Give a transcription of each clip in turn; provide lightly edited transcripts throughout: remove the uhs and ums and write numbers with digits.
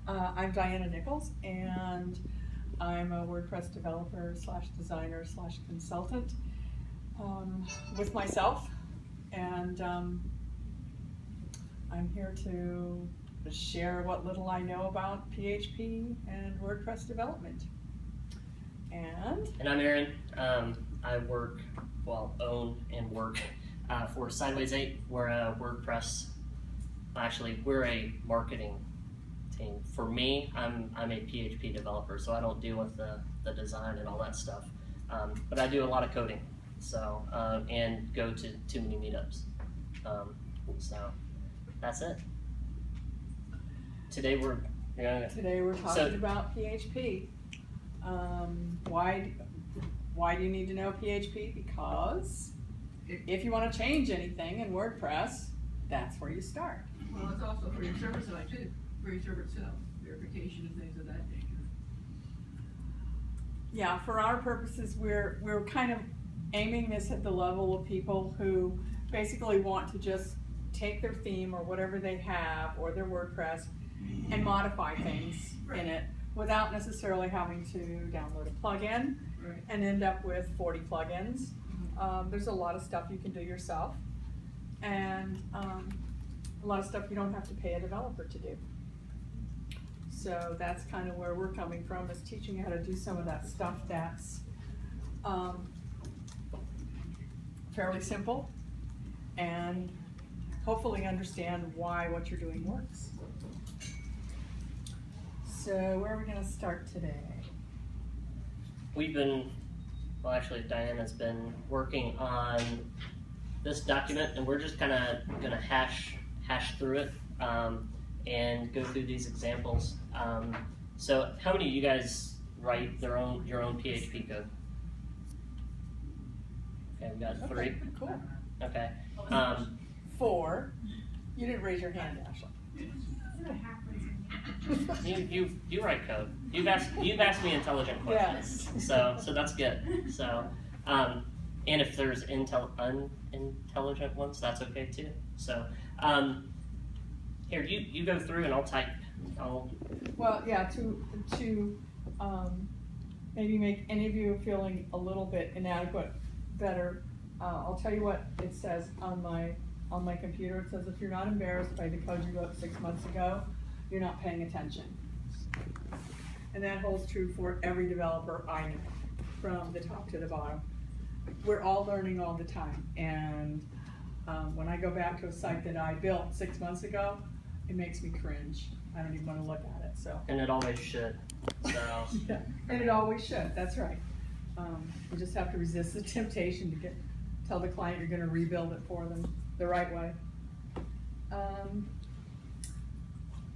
I'm Diana Nichols, and I'm a WordPress developer / designer / consultant with myself, and I'm here to share what little I know about PHP and WordPress development. And I'm Aaron. I own and work for Sideways 8. We're a WordPress. Actually, we're a marketing team. For me, I'm a PHP developer, so I don't deal with the design and all that stuff. But I do a lot of coding, so and go to too many meetups. So that's it. Today we're talking about PHP. Why do you need to know PHP? Because if you want to change anything in WordPress, that's where you start. Well, it's also for your server side too, for your server itself, verification and things of that nature. Yeah, for our purposes, we're kind of aiming this at the level of people who basically want to just take their theme or whatever they have or their WordPress and modify things in it without necessarily having to download a plugin and end up with 40 plugins. There's a lot of stuff you can do yourself, and a lot of stuff you don't have to pay a developer to do. So that's kind of where we're coming from, is teaching you how to do some of that stuff that's fairly simple and hopefully understand why what you're doing works. So where are we going to start today? Actually Diana's been working on this document, and we're just kind of going to hash through it and go through these examples. So how many of you guys write your own PHP code? Okay, we got 3. Cool. Okay. 4. You didn't raise your hand, Ashley. You write code. You've asked me intelligent questions. Yes. So that's good. So and if there's unintelligent ones, that's okay too. So here you go through and I'll type. Well, yeah. To maybe make any of you feeling a little bit inadequate better, I'll tell you what it says on my computer. It says, if you're not embarrassed by the code you wrote 6 months ago, you're not paying attention. And that holds true for every developer I know, from the top to the bottom. We're all learning all the time, and when I go back to a site that I built 6 months ago, it makes me cringe. I don't even want to look at it. So. And it always should. So. Yeah, and it always should. That's right. You just have to resist the temptation to tell the client you're going to rebuild it for them the right way.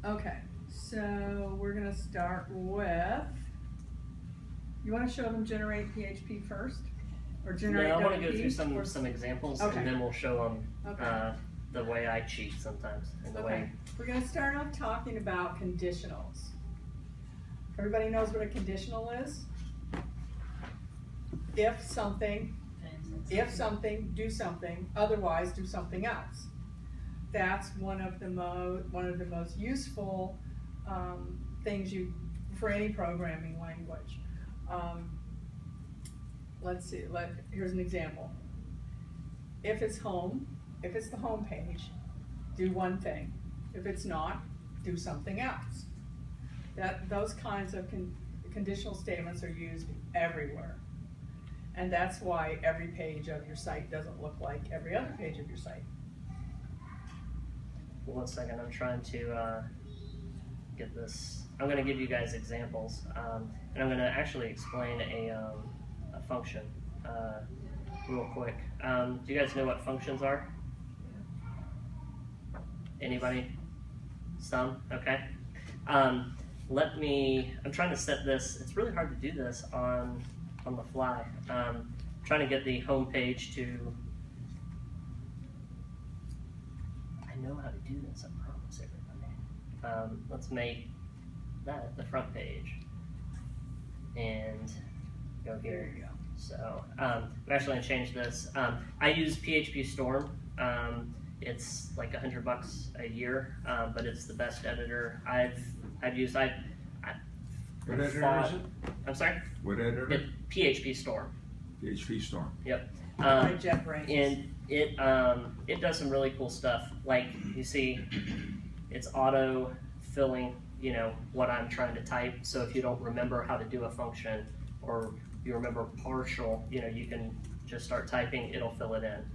Okay, so we're going to start with, you want to show them generate PHP first? Or generate I want to WP? go through some examples, and then we'll show them the way I cheat sometimes. And the way. We're going to start off talking about conditionals. Everybody knows what a conditional is? If something, do something, otherwise do something else. That's one of the most useful things for any programming language. Let's see. Here's an example. If it's the home page, do one thing. If it's not, do something else. Those kinds of conditional statements are used everywhere. And that's why every page of your site doesn't look like every other page of your site. 1 second, I'm trying to get this. I'm going to give you guys examples, and I'm going to actually explain a function real quick. Do you guys know what functions are? Anybody? Some? Okay. I'm trying to set this. It's really hard to do this on the fly. Trying to get the home page to. I know how to do this, I promise everybody. Let's make that the front page and go here. There you go. So I'm actually going to change this. I use PHP Storm. It's like $100 a year, but it's the best editor I've used. What editor is it? I'm sorry? What editor? PHP Storm. PHP Storm. Yep. By JetBrains. And it does some really cool stuff. Like you see, it's auto filling, you know, what I'm trying to type. So if you don't remember how to do a function, or you remember partial, you know, you can just start typing, it'll fill it in.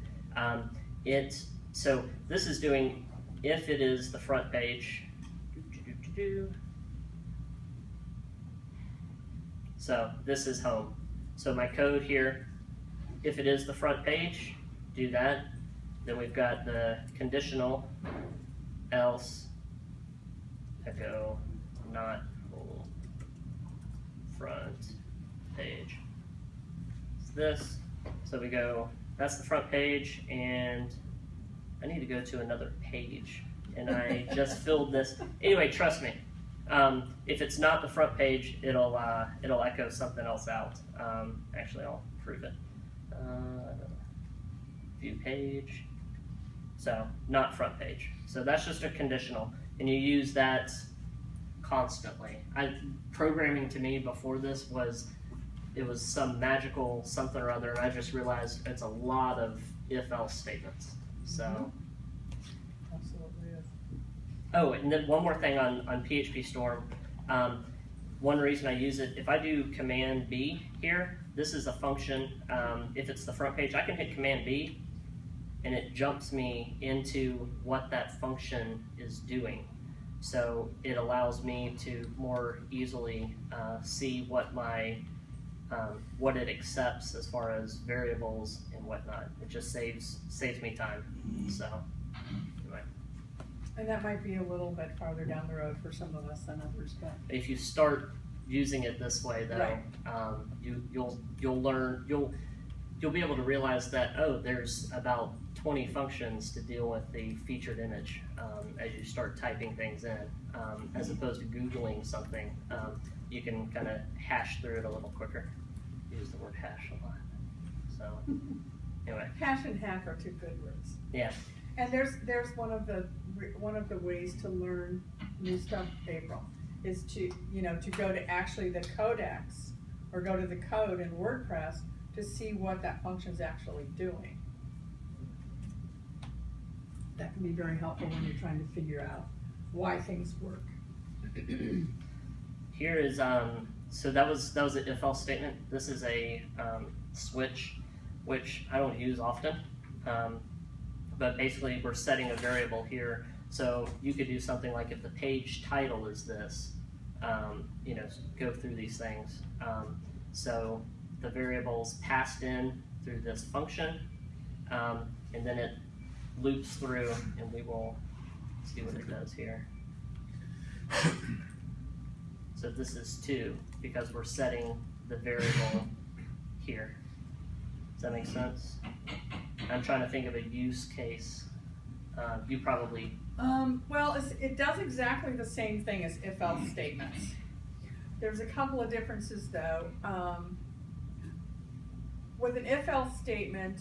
So this is doing, if it is the front page, so this is home. So my code here, if it is the front page, do that. Then we've got the conditional, else, echo, not whole front page. It's this. So we go, that's the front page, and I need to go to another page. And I just filled this. Anyway, trust me. If it's not the front page, it'll echo something else out. Actually, I'll prove it. View page. So not front page. So that's just a conditional, and you use that constantly. Programming to me before this was some magical something or other, and I just realized it's a lot of if-else statements. So. Absolutely is. Oh, and then one more thing on PHP Storm. One reason I use it, if I do Command B here, this is a function. If it's the front page, I can hit Command B, and it jumps me into what that function is doing. So it allows me to more easily see what what it accepts as far as variables and whatnot. It just saves me time. So anyway. And that might be a little bit farther down the road for some of us than others, but. If you start using it this way, though, Right. you'll learn, you'll be able to realize that, oh, there's about 20 functions to deal with the featured image as you start typing things in, as opposed to Googling something. You can kind of hash through it a little quicker. Use the word hash a lot. So anyway. Hash and hack are two good words. Yeah. And there's one of the ways to learn new stuff, April, is to go to actually the codex or go to the code in WordPress to see what that function's actually doing. That can be very helpful when you're trying to figure out why things work. Here is so that was an if-else statement. This is a switch, which I don't use often, but basically we're setting a variable here. So you could do something like, if the page title is this, go through these things. So the variable's passed in through this function, and then it loops through, and we will see what it does here. So this is 2, because we're setting the variable here. Does that make sense? I'm trying to think of a use case. You probably... Well, it does exactly the same thing as if-else statements. There's a couple of differences, though. With an if-else statement,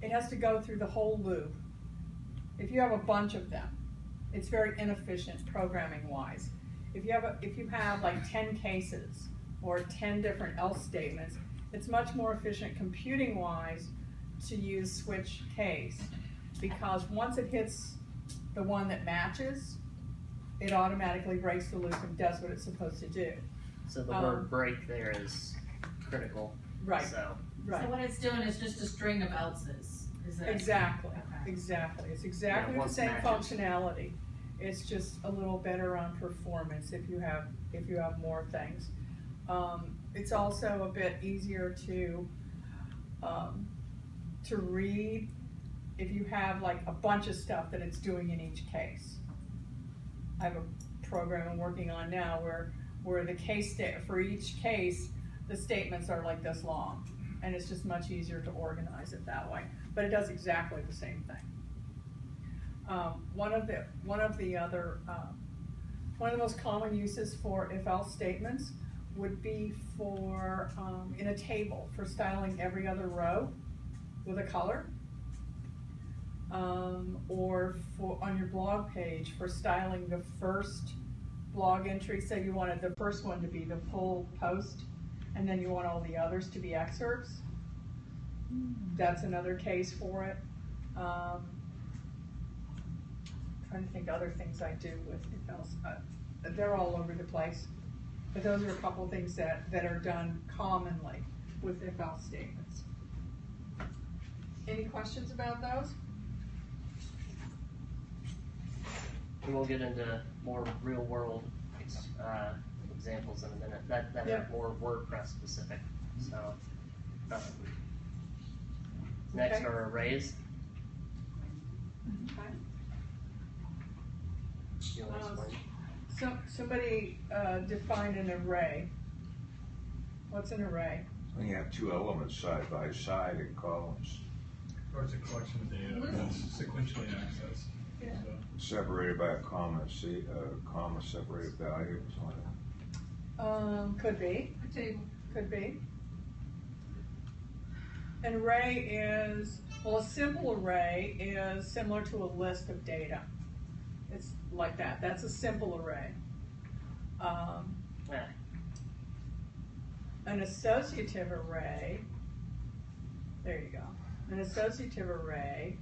it has to go through the whole loop. If you have a bunch of them, it's very inefficient programming-wise. If you have like 10 cases or 10 different else statements, it's much more efficient computing-wise to use switch case, because once it hits the one that matches, it automatically breaks the loop and does what it's supposed to do. So the word break there is critical. Right. So. Right. So what it's doing is just a string of else's. Exactly. Okay. Exactly. It's exactly the same functionality. It's just a little better on performance if you have more things. It's also a bit easier to read if you have like a bunch of stuff that it's doing in each case. I have a program I'm working on now where the case for each case, the statements are like this long, and it's just much easier to organize it that way. But it does exactly the same thing. One of the most common uses for if-else statements would be for in a table for styling every other row with a color. or on your blog page for styling the first blog entry. Say you wanted the first one to be the full post, and then you want all the others to be excerpts. That's another case for it. Trying to think of other things I do with if else. They're all over the place, but those are a couple of things that are done commonly with if else statements. Any questions about those? And we'll get into more real world examples in a minute that Yeah. are more WordPress specific. So next Okay. are arrays. Okay. You want to explain? So somebody defined an array. What's an array? When you have two elements side by side in columns, Or it's a collection of data that's sequentially accessed. Yeah. So, separated by a comma, comma separated value, something like that. Could be. A table. Could be. An array is, well, a simple array is similar to a list of data. It's like that. That's a simple array. Yeah. An associative array, there you go. An associative array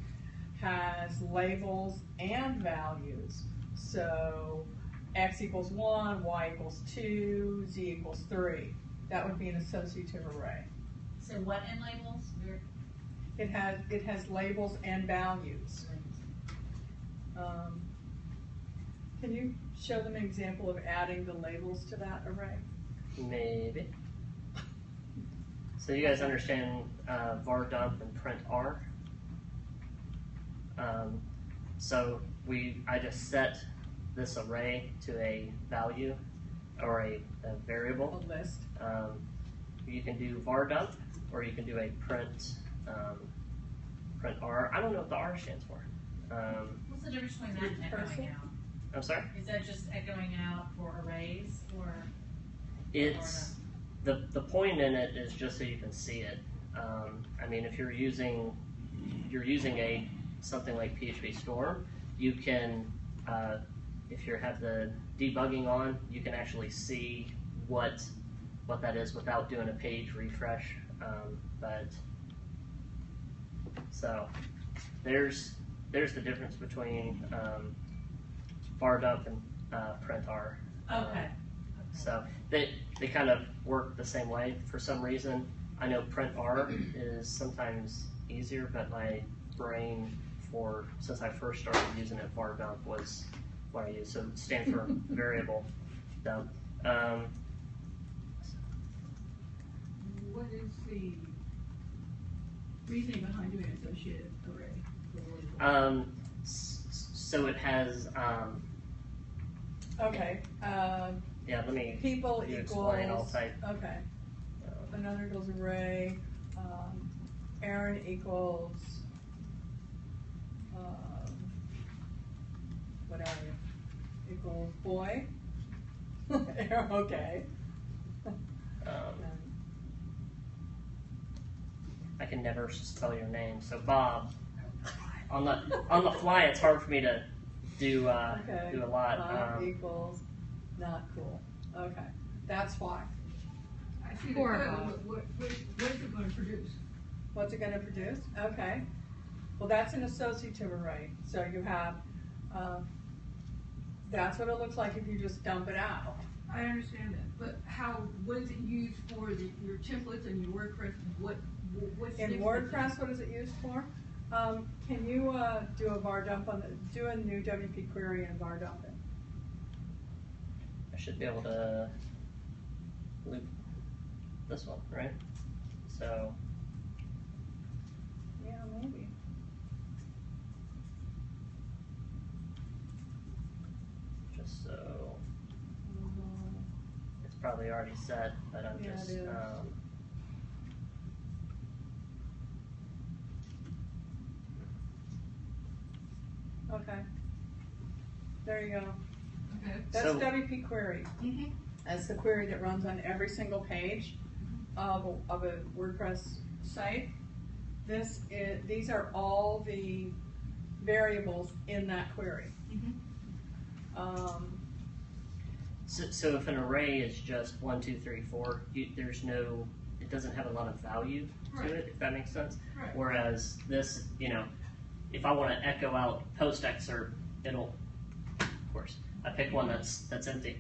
has labels and values. So x equals 1, y equals 2, z equals 3. That would be an associative array. So what in labels? It has labels and values. Can you show them an example of adding the labels to that array? Maybe. So you guys understand var dump and print r? So I just set this array to a value or a variable. A list. You can do var dump or you can do a print r. I don't know what the r stands for. What's the difference between that and echoing out? I'm sorry? Is that just echoing out for arrays or? It's the point in it is just so you can see it. I mean, if you're using something like PHP Storm, you can if you have the debugging on, you can actually see what that is without doing a page refresh. But so there's the difference between var dump and print r. Okay. So they kind of work the same way. For some reason, I know print r is sometimes easier, but my brain since I first started using it, var dump was what I used. So it stands for variable dump. What is the reasoning behind doing an associative array? So it has Okay. yeah. Let me People you equals. explain. I'll type. Okay. Another equals array. Aaron equals. What are you? Equals boy. Okay. I can never spell your name. So Bob. On the fly, it's hard for me to do Okay. do a lot. Bob equals not cool. Okay, that's why. I see the Poor code, Bob. what is it gonna produce? What's it going to produce? Okay. Well, that's an associative array. So you have, that's what it looks like if you just dump it out. I understand that, but what is it used for, your templates and your WordPress, what's the In difference? WordPress, what is it used for? Can you do a var dump do a new WP query and var dump it? I should be able to loop this one, right? So Yeah, maybe. just so it's probably already set, but I'm Yeah, just it is. Okay. There you go. Okay. That's So- WP query. Mm-hmm. That's the query that runs on every single page of a WordPress site. These are all the variables in that query. So if an array is just 1, 2, 3, 4, there's no, it doesn't have a lot of value to Right. it, if that makes sense. Right. Whereas this, you know, if I want to echo out post excerpt, it'll, of course, I pick one that's empty.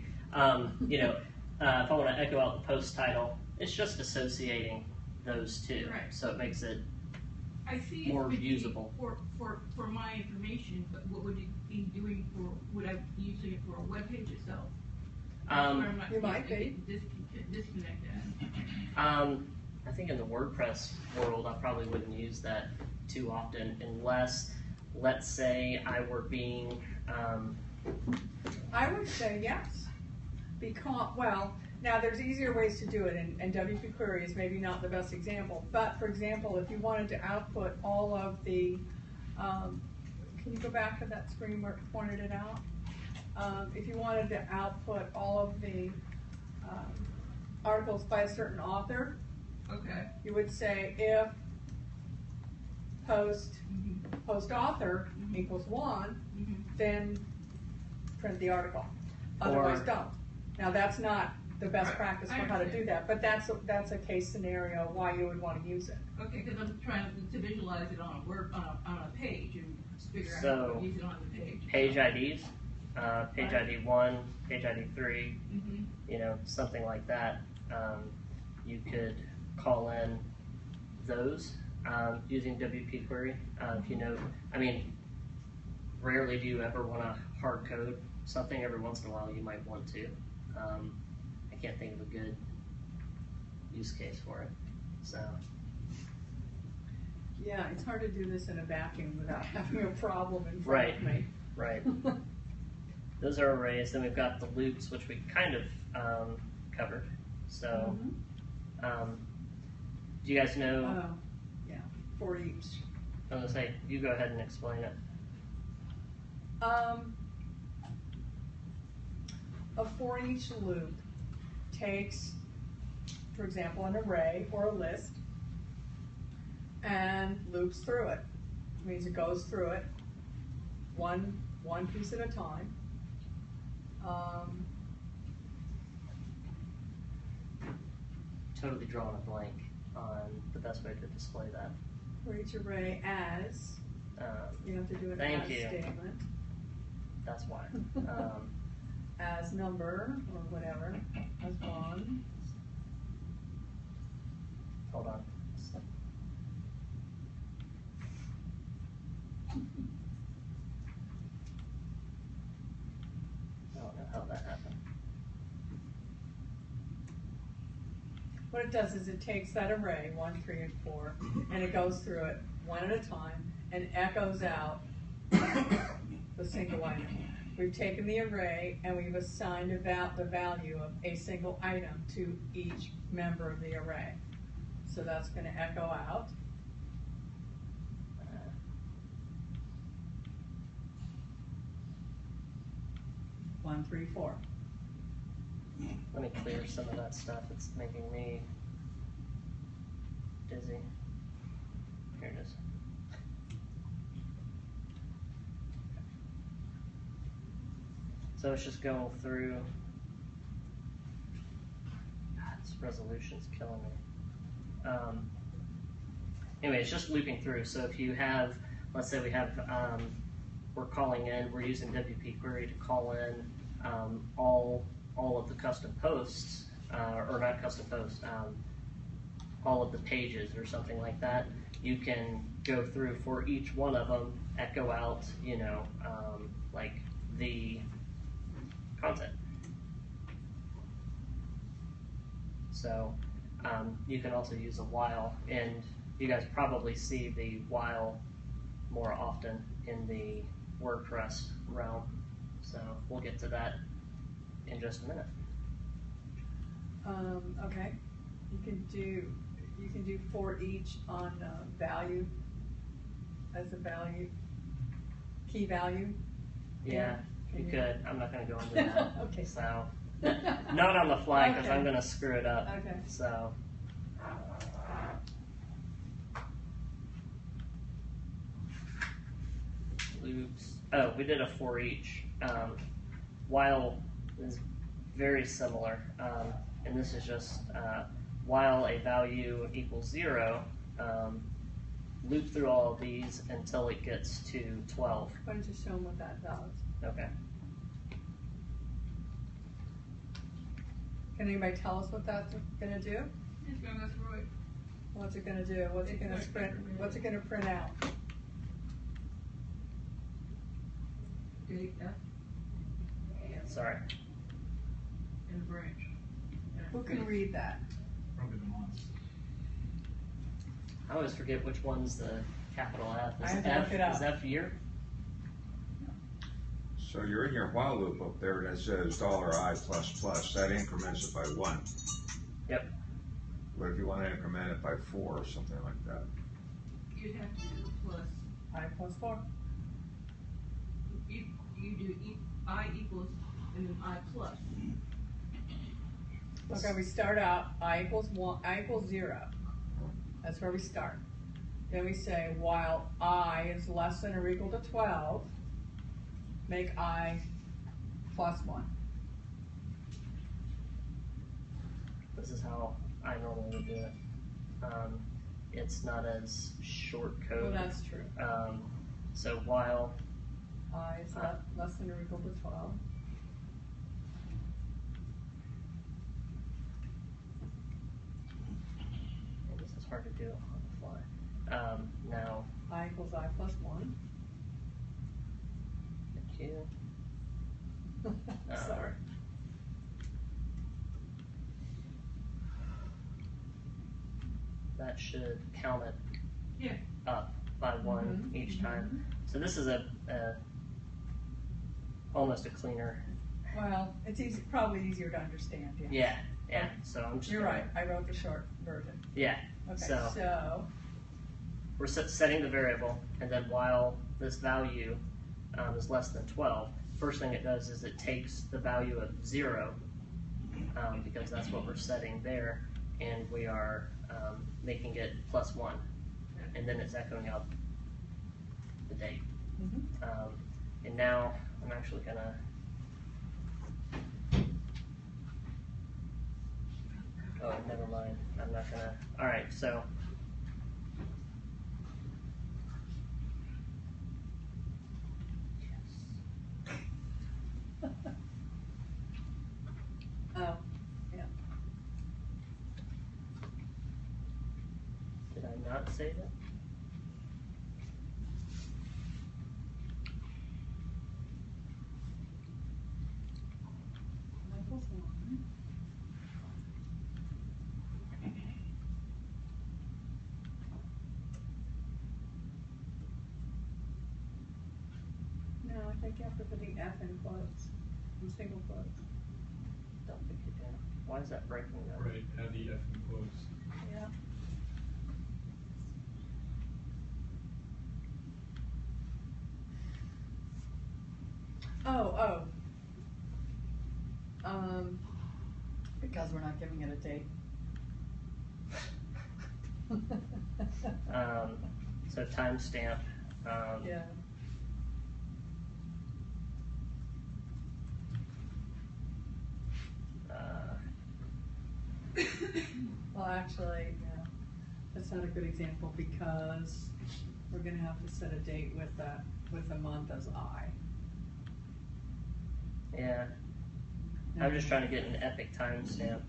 You know, if I want to echo out the post title, it's just associating those two, Right. so it makes it I see it more would be usable. for my information, but what would it be doing for, would I be using it for a web page itself? That's where I'm not You might seeing be. a disconnect at. I think in the WordPress world, I probably wouldn't use that too often unless, let's say, I were being, I would say yes, because, well, now there's easier ways to do it, and WP Query is maybe not the best example, but for example, if you wanted to output all of the, can you go back to that screen where it pointed it out? If you wanted to output all of the articles by a certain author, Okay. you would say if post author equals 1, then print the article. Otherwise, Or- don't. Now, that's not the best Right. practice for I how to do understand. that, but that's a case scenario why you would want to use it. Okay, because I'm trying to visualize it on a on a page and figure out So, how to use it on the page. page IDs, page Right. ID 1, page ID 3, Mm-hmm. you know, something like that. You could call in those using WP Query. If you know, I mean, rarely do you ever want to hard code something. Every once in a while you might want to. I can't think of a good use case for it. So, Yeah, it's hard to do this in a vacuum without having a problem in front of me. right. Those are arrays. Then we've got the loops, which we kind of covered. So, do you guys know? Oh, yeah, for each. I was gonna say, you go ahead and explain it. A for each loop takes, for example, an array or a list and loops through it. It means it goes through it one piece at a time. Totally drawing a blank on the best way to display that. For each array as, you have to do an Thank as you. statement, That's why. as number or whatever, as one. Hold on. I don't know how that happened. What it does is it takes that array, 1, 3, and 4, and it goes through it one at a time and echoes out the single item. We've taken the array and we've assigned about the value of a single item to each member of the array. So that's going to echo out. One, 3, 4. Let me clear some of that stuff. It's making me dizzy. Here it is. So it's just going through. God, this resolution's killing me. Anyway, it's just looping through. So if you have, let's say we have, we're calling in, we're using WP Query to call in all of the custom posts, or not custom posts, all of the pages or something like that. You can go through for each one of them, echo out, you know, like the content. So you can also use a while, and you guys probably see the while more often in the WordPress realm. So we'll get to that in just a minute. Okay, you can do for each on value as a value, key value. Yeah, Can you you- could. I'm not going to go into that. Okay. So, not on the fly because Okay. I'm going to screw it up. Okay. So, loops. Oh, we did a for each. While is very similar, and this is just while a value equals 0, loop through all of these until it gets to 12. Why don't you show them what that does? Okay. Can anybody tell us what that's gonna do? It's gonna go through it. What's it gonna do? What's it gonna print? What's it gonna print out? Date F Sorry. and a branch. Who can read that? Probably the months. I always forget which one's the capital F. I Is have to F, look it up. is F year? So you're in your while loop up there that says $i plus plus, that increments it by 1. Yep. What if you want to increment it by 4 or something like that? You'd have to do a plus. I plus 4. You do I equals and then I plus. Okay, we start out I equals 1, I equals 0. That's where we start. Then we say while I is less than or equal to 12, make I plus 1. This is how I normally would do it. It's not as short Well, code. that's true. So while I is less than or equal to 12. and this is hard to do on the fly. Now, I equals I plus 1. thank you. Sorry. That should count it Yeah. up by 1 Mhm, each time. So this is a almost a cleaner. Well, it's easy, probably easier to understand, yeah. Yeah, yeah. So I'm just You're gonna- right, I wrote the short version. Yeah. Okay, So- so We're setting the variable, and then while this value is less than 12, first thing it does is it takes the value of 0, because that's what we're setting there, and we are making it plus 1, and then it's echoing out the date. Mhm. And now I'm actually gonna oh, never mind. I'm not gonna. All right, so Oh, yeah. did I not save it? I equals 1. No, I think you have to put the F in quotes, in single quotes. Don't think you can. Why is that breaking though? Right, add the F in quotes. Yeah. Oh. Because we're not giving it a date. So timestamp. Yeah. Well, actually, yeah, that's not a good example because we're gonna have to set a date with the month as I. Yeah. I'm just trying to get an epic timestamp.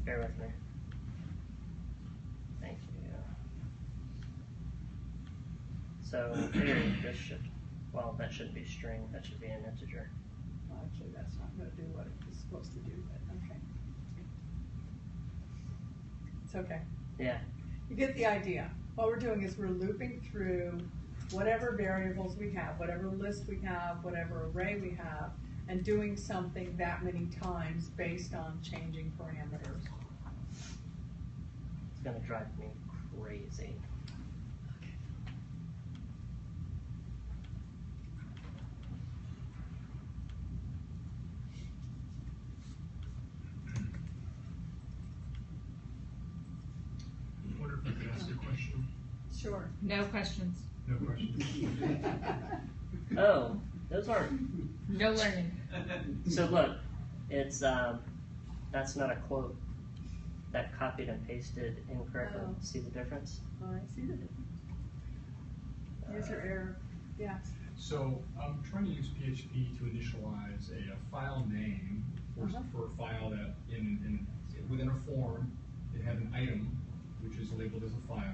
Bear with me. Thank you. So here, this should, well, that shouldn't be string, that should be an integer. Well, actually, that's not gonna do what it's supposed to do, but okay. It's okay. Yeah. You get the idea. What we're doing is we're looping through whatever variables we have, whatever list we have, whatever array we have, and doing something that many times based on changing parameters. It's gonna drive me crazy. Sure. No questions. No questions. Oh, those aren't. No learning. So look, it's that's not a quote. That copied and pasted incorrectly. Oh. See the difference? Oh, I see the difference. User error, yes. So I'm trying to use PHP to initialize a file name for a file that within a form, it had an item, which is labeled as a file.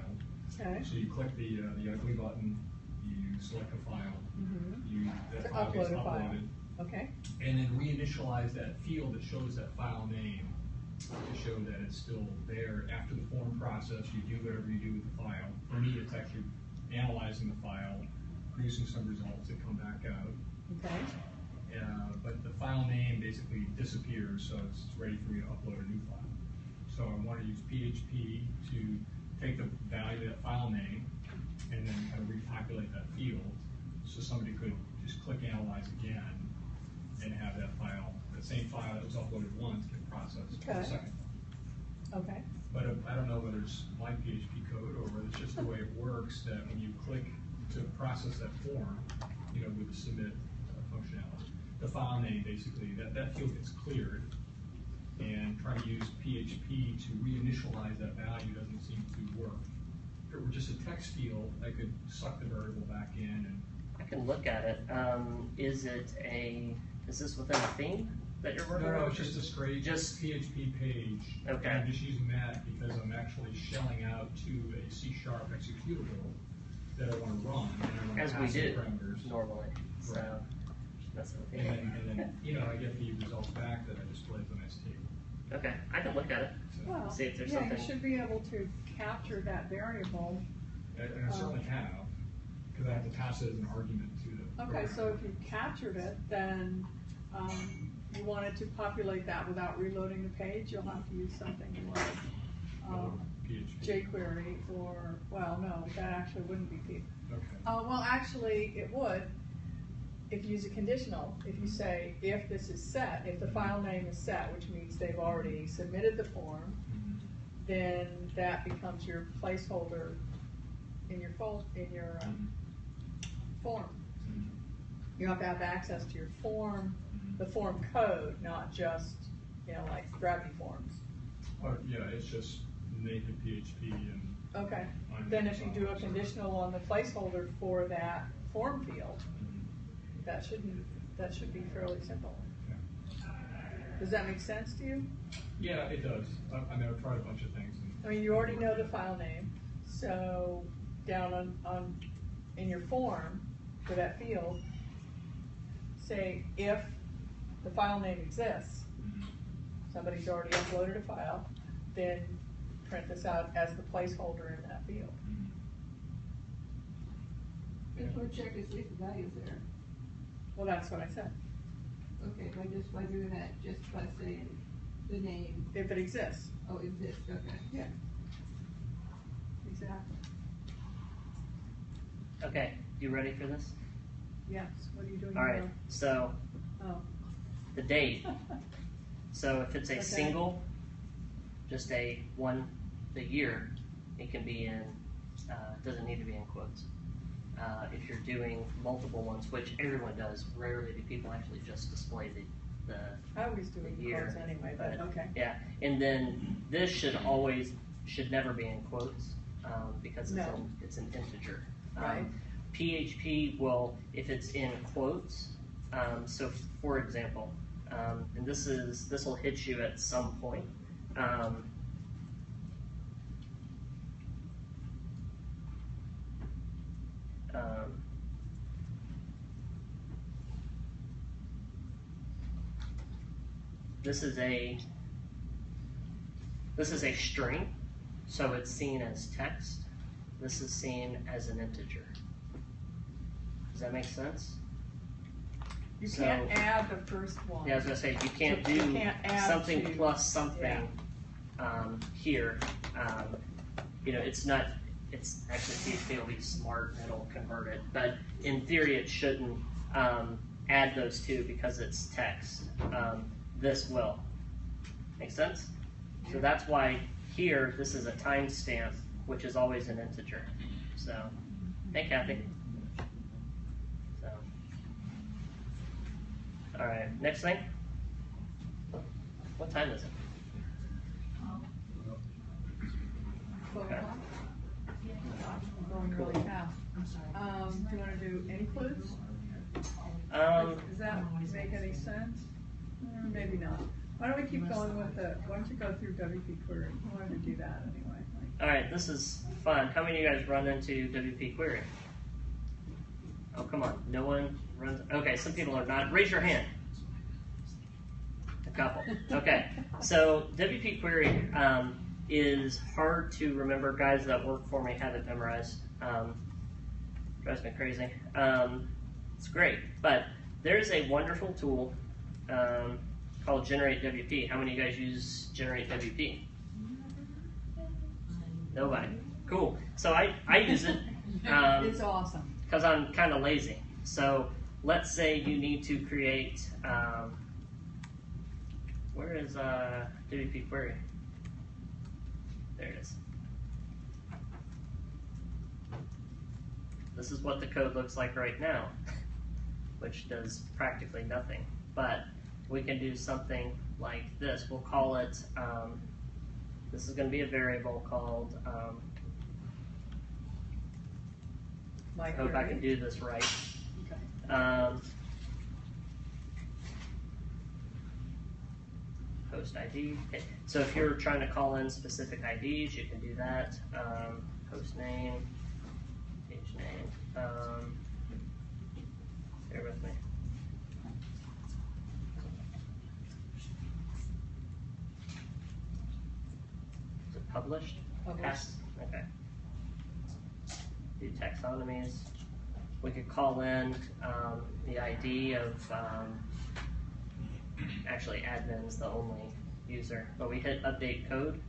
Okay. So you click the ugly button, you select a file, Mm-hmm. that To file gets upload a file. uploaded, Okay. and then reinitialize that field that shows that file name to show that it's still there. After the form process, you do whatever you do with the file. For me, it's actually analyzing the file, producing some results that come back out. Okay. But the file name basically disappears, so it's ready for me to upload a new file. So I want to use PHP to take the value of that file name and then kind of repopulate that field, so somebody could just click analyze again and have that file, the same file that was uploaded once, get processed for the Okay. second time. Okay. But I don't know whether it's my PHP code or whether it's just the way it works, that when you click to process that form, with the submit functionality, the file name basically, that field gets cleared, and trying to use PHP to reinitialize that value doesn't seem to work. If it were just a text field, I could suck the variable back in and. I can look at it. Is this within a theme that you're working on? No, it's just a straight Just- PHP page. Okay. And I'm just using that because I'm actually shelling out to a C# executable that I want to run, and I want to As we pass in do parameters. normally. So Right. that's the And thing. then, I get the results back that I display as a nice table. Okay, I can look at it. So, Well, See if there's yeah, something. you should be able to capture that variable. and I certainly have, because I have to pass it as an argument to the. Okay, program. so if you captured it, then, you wanted to populate that without reloading the page, you'll have to use something like, PHP. jQuery or, well, no, that actually wouldn't be P. Okay. Well, actually, it would, if you use a conditional. If you say, if this is set, if the file name is set, which means they've already submitted the form, then that becomes your placeholder in your form. You have to have access to your form, the form code, not just, like Gravity Forms. Oh, yeah, it's just naked PHP and. Okay, then if you do a conditional on the placeholder for that form field, that should be fairly simple. Does that make sense to you? Yeah, it does. I mean, I've tried a bunch of things. I mean, you already know the file name, so down in your form for that field, say if the file name exists, somebody's already uploaded a file, then print this out as the placeholder in that field. Just want to check to see if the value's there. Well, that's what I said, Okay, by doing that, just by saying the name, if it exists. oh, exists, okay. Yeah. Exactly. Okay, you ready for this? Yes, what are you doing All right, now? so Oh. the date. So if it's a Okay. single, just the year, it can be in, doesn't need to be in quotes. If you're doing multiple ones, which everyone does, rarely do people actually just display the I always do it in year. quotes anyway, but okay. Yeah, and then this should never be in quotes, because No. it's an integer. Right. PHP will, if it's in quotes, so for example, and this will hit you at some point. This is a string, so it's seen as text. This is seen as an integer. Does that make sense? You So- can't add the first one. Yeah, I was gonna say, you can't You do can't add something to- plus something, here. It's not, it's actually PHP will be smart and it'll convert it, but in theory it shouldn't, add those two because it's text. This will. Make sense? So that's why here, this is a timestamp, which is always an integer. So, hey Kathy. So, all right, next thing. What time is it? Okay. I'm going really fast. Do you wanna do includes? Does that make any sense? Maybe not. Why don't we keep going with why don't you go through WP query? I wanted to do that anyway. All right, this is fun. How many of you guys run into WP query? Oh, come on. No one runs. Okay, some people are not. Raise your hand. A couple. Okay. So WP query is hard to remember. Guys that work for me have it memorized. Drives me crazy. It's great, but there's a wonderful tool called Generate WP. How many of you guys use Generate WP? Nobody. Cool. So I use it. It's awesome. Because I'm kind of lazy. So let's say you need to create, where is WP query? There it is. This is what the code looks like right now, which does practically nothing. But we can do something like this. We'll call it, this is going to be a variable called, I hope I can do this right. Okay. Post ID. Okay. So if you're trying to call in specific IDs, you can do that. Post name, page name. Bear with me. Is it published? Published. Okay. Do taxonomies. We could call in the ID of actually admin's the only user, but we hit update code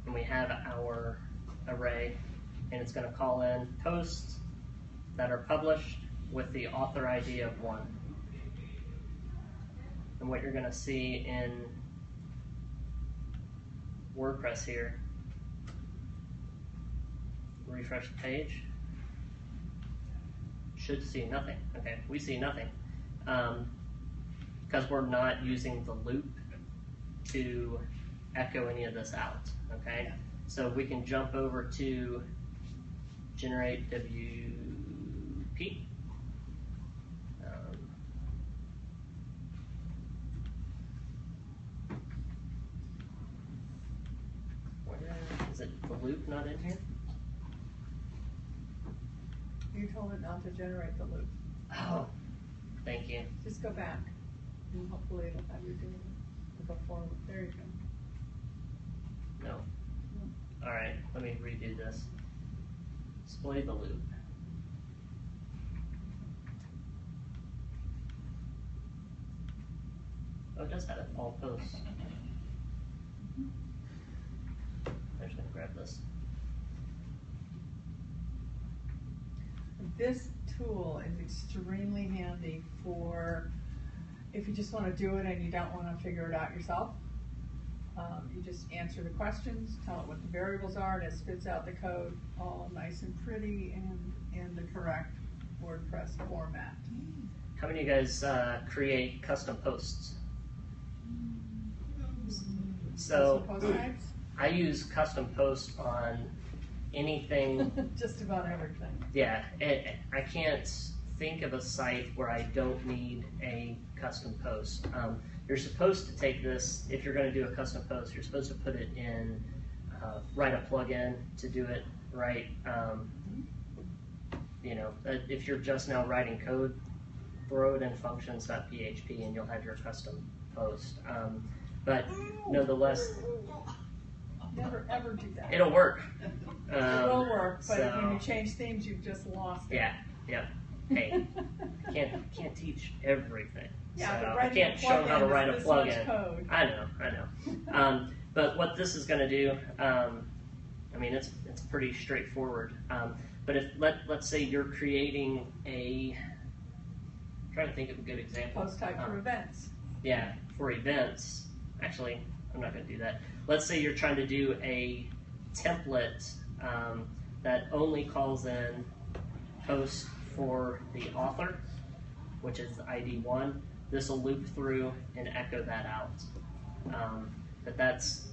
and we have our array, and it's going to call in posts that are published with the author ID of 1. And what you're going to see in WordPress here, refresh the page, should see nothing. Okay, we see nothing because we're not using the loop to echo any of this out. Okay, so we can jump over to generate WP. Where is it? The loop not in here? You told it not to generate the loop. Oh, thank you. Just go back, and hopefully it'll have you do it. Go forward. There you go. No. All right, let me redo this. Display the loop. Oh, it does have it, all posts. I'm just gonna grab this. This tool is extremely handy for if you just want to do it and you don't want to figure it out yourself. You just answer the questions, tell it what the variables are, and it spits out the code all nice and pretty and in the correct WordPress format. How many of you guys create custom posts? So Custom post types? I use custom posts on anything. Just about everything. Yeah, I can't think of a site where I don't need a custom post. You're supposed to take this, if you're going to do a custom post, you're supposed to put it in, write a plugin to do it right. You know, if you're just now writing code, throw it in functions.php and you'll have your custom post. But nonetheless, Never ever do that. it'll work. It will work, but so- when you change themes, you've just lost it. Yeah, yeah. Hey, can't teach everything. Yeah, so but I writing can't a show how to plugin write a is this much plugin. code. I know. But what this is going to do, I mean, it's pretty straightforward. But if let's say you're creating a, I'm trying to think of a good example. Post type for events. Yeah, for events. Actually, I'm not going to do that. Let's say you're trying to do a template that only calls in post for the author, which is ID 1. This will loop through and echo that out. But that's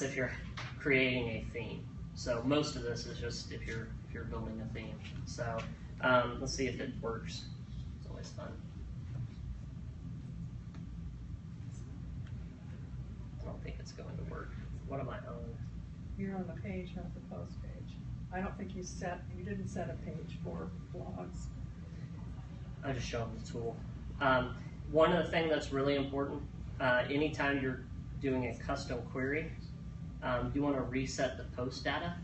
if you're creating a theme. So most of this is just if you're building a theme. So let's see if it works. It's always fun. I don't think it's going to work. What am I on? You're on the page, not the post page. I don't think you didn't set a page for blogs. I'll just show them the tool. One of the things that's really important, anytime you're doing a custom query, you want to reset the post data.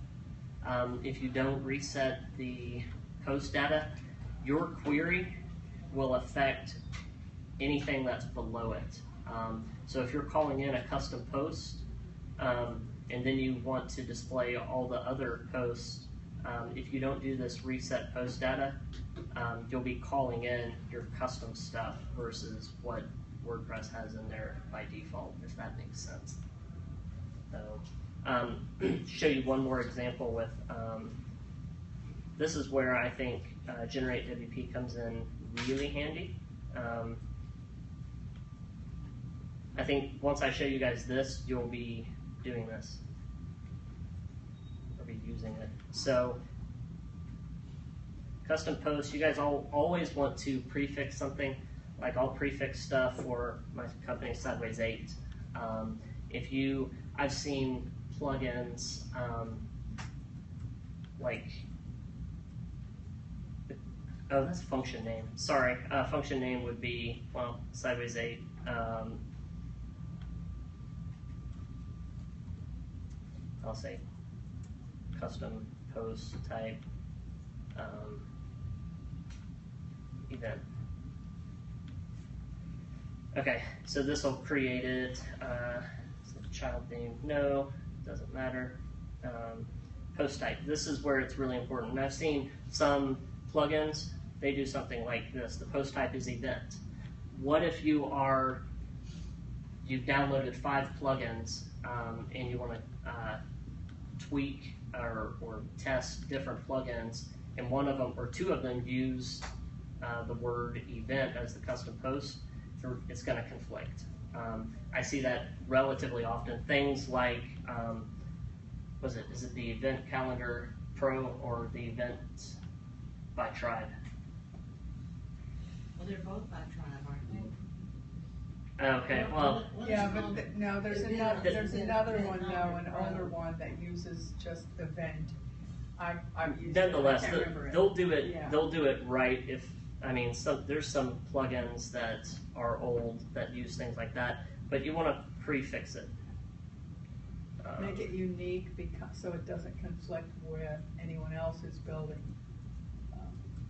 If you don't reset the post data, your query will affect anything that's below it. So if you're calling in a custom post, and then you want to display all the other posts, if you don't do this reset post data, you'll be calling in your custom stuff versus what WordPress has in there by default, if that makes sense. So, show you one more example with, this is where I think Generate WP comes in really handy. I think once I show you guys this, you'll be doing this, or be using it. So, custom posts, you guys always want to prefix something. Like I'll prefix stuff for my company, Sideways 8. I've seen plugins like, oh, that's function name. Sorry, function name would be, well, Sideways 8. I'll say custom post type event. Okay, so this will create it. Child theme, no, doesn't matter. Post type, this is where it's really important. And I've seen some plugins, they do something like this. The post type is event. What if you've downloaded 5 plugins and you want to tweak or test different plugins, and one of them or 2 of them use the word event as the custom post, it's going to conflict. I see that relatively often. Things like, is it the Event Calendar Pro or the Event by Tribe? Well, they're both by Tribe, aren't they? Okay, well, Yeah, but no, there's another one though, an older one that uses just event. I've used nonetheless, it. I can't remember they'll do it. Yeah. They'll do it right. There's some plugins that are old that use things like that, but you want to prefix it. Make it unique so it doesn't conflict with anyone else who's building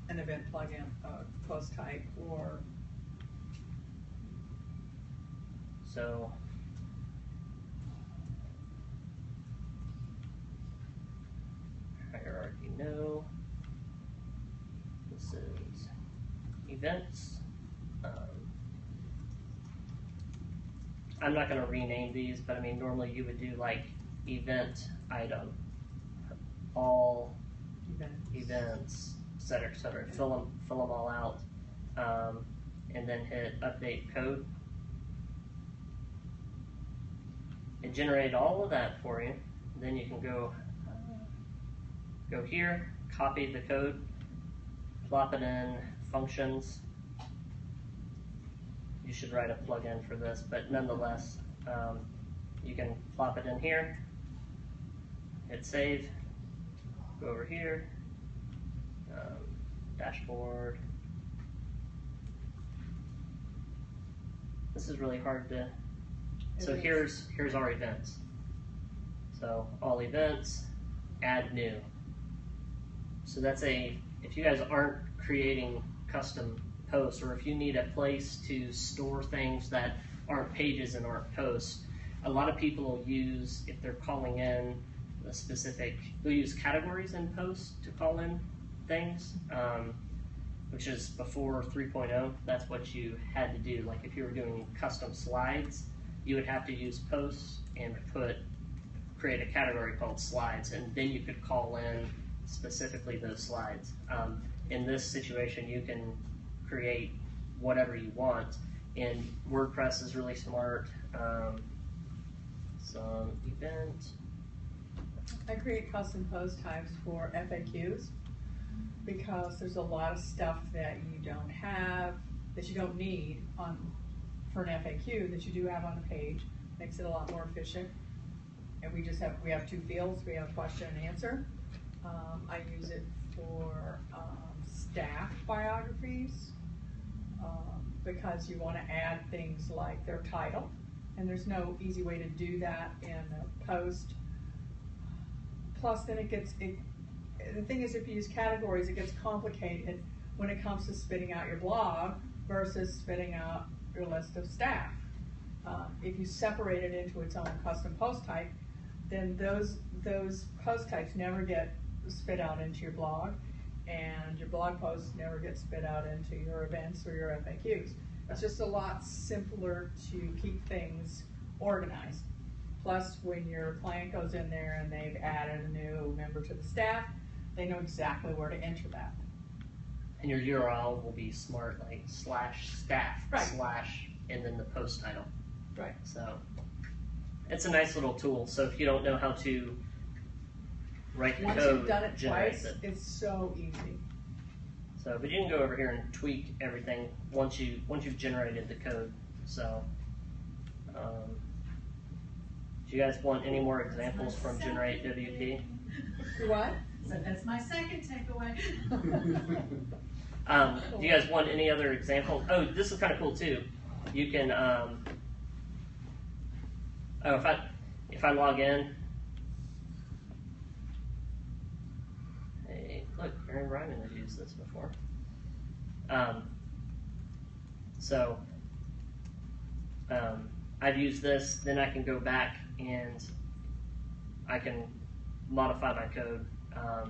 an event plugin, post type, or So hierarchy, no. This is events. I'm not going to rename these, but I mean normally you would do like event item, all events, etc., etc. Fill them all out, and then hit update code. It generated all of that for you. Then you can go here, copy the code, plop it in functions. You should write a plugin for this, but nonetheless, you can plop it in here, hit save, go over here, dashboard. This is really hard to. So here's our events. So all events, add new. So that's if you guys aren't creating custom posts, or if you need a place to store things that aren't pages and aren't posts, a lot of people will use, if they're calling in a specific, they'll use categories in posts to call in things, which is before 3.0, that's what you had to do. Like if you were doing custom slides, you would have to use posts and put create a category called slides, and then you could call in specifically those slides. In this situation, you can create whatever you want, and WordPress is really smart. Some event. I create custom post types for FAQs because there's a lot of stuff that you don't have, that you don't need for an FAQ that you do have on a page. Makes it a lot more efficient. And we have two fields. We have question and answer. I use it for staff biographies because you want to add things like their title, and there's no easy way to do that in a post. Plus, then the thing is, if you use categories, it gets complicated when it comes to spitting out your blog versus spitting out your list of staff. If you separate it into its own custom post type, then those post types never get spit out into your blog, and your blog posts never get spit out into your events or your FAQs. It's just a lot simpler to keep things organized. Plus, when your client goes in there and they've added a new member to the staff, they know exactly where to enter that. And your URL will be smart, like /staff Right. / and then the post title. Right. So it's a nice little tool. So if you don't know how to write the Once code, you've done it generate twice, it. it's so easy. So, but you can go over here and tweak everything once you've generated the code. So, do you guys want any more examples from Generate WP? What? So that's my second takeaway. Do you guys want any other examples? Oh, this is kind of cool too. You can, if I log in, hey, look, Aaron Ryman has used this before. I've used this, then I can go back and I can modify my code,